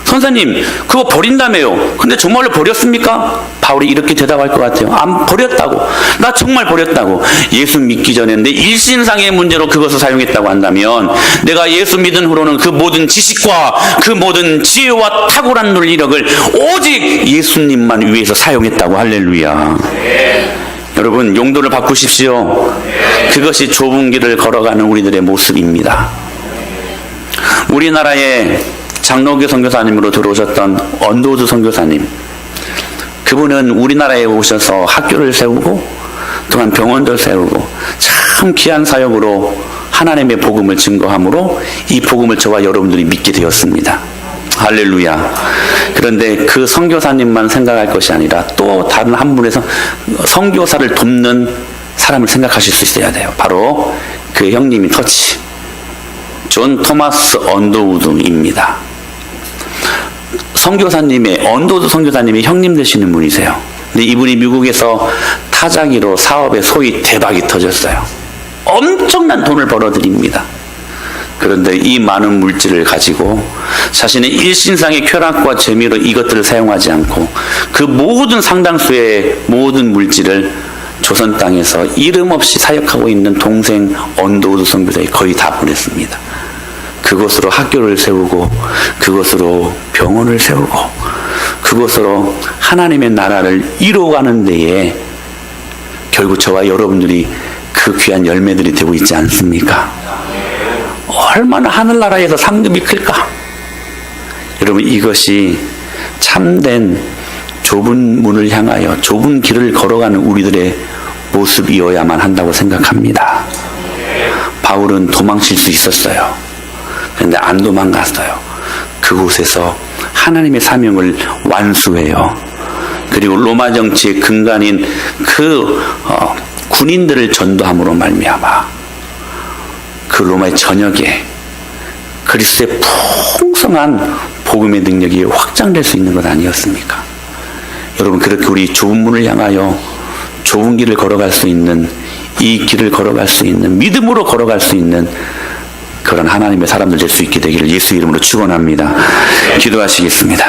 선생님, 그거 버린다며요. 근데 정말로 버렸습니까? 바울이 이렇게 대답할 것 같아요. 안 버렸다고. 나 정말 버렸다고. 예수 믿기 전에 내 일신상의 문제로 그것을 사용했다고 한다면 내가 예수 믿은 후로는 그 모든 지식과 그 모든 지혜와 탁월한 논리력을 오직 예수님만 위해서 사용했다고. 할렐루야. 여러분, 용도를 바꾸십시오. 그것이 좁은 길을 걸어가는 우리들의 모습입니다. 우리나라의 장로교 선교사님으로 들어오셨던 언도우드 선교사님, 그분은 우리나라에 오셔서 학교를 세우고 또한 병원도 세우고 참 귀한 사역으로 하나님의 복음을 증거함으로 이 복음을 저와 여러분들이 믿게 되었습니다. 할렐루야. 그런데 그 선교사님만 생각할 것이 아니라 또 다른 한 분에서 선교사를 돕는 사람을 생각하실 수 있어야 돼요. 바로 그 형님이 존 토마스 언더우드입니다. 선교사님의 언더우드 선교사님이 형님 되시는 분이세요. 근데 이분이 미국에서 타자기로 사업에 소위 대박이 터졌어요. 엄청난 돈을 벌어들입니다. 그런데 이 많은 물질을 가지고 자신의 일신상의 쾌락과 재미로 이것들을 사용하지 않고 그 모든 상당수의 모든 물질을 조선 땅에서 이름 없이 사역하고 있는 동생 언더우드 선교사에 거의 다 보냈습니다. 그것으로 학교를 세우고 그것으로 병원을 세우고 그것으로 하나님의 나라를 이루어가는 데에 결국 저와 여러분들이 그 귀한 열매들이 되고 있지 않습니까? 얼마나 하늘나라에서 상급이 클까? 여러분, 이것이 참된 좁은 문을 향하여 좁은 길을 걸어가는 우리들의 모습이어야만 한다고 생각합니다. 바울은 도망칠 수 있었어요. 그런데 안 도망갔어요. 그곳에서 하나님의 사명을 완수해요. 그리고 로마 정치의 근간인 그 군인들을 전도함으로 말미암아 그 로마의 전역에 그리스도의 풍성한 복음의 능력이 확장될 수 있는 것 아니었습니까? 여러분, 그렇게 우리 좁은 문을 향하여 좁은 길을 걸어갈 수 있는, 이 길을 걸어갈 수 있는, 믿음으로 걸어갈 수 있는 그런 하나님의 사람들 될 수 있게 되기를 예수 이름으로 축원합니다. 기도하시겠습니다.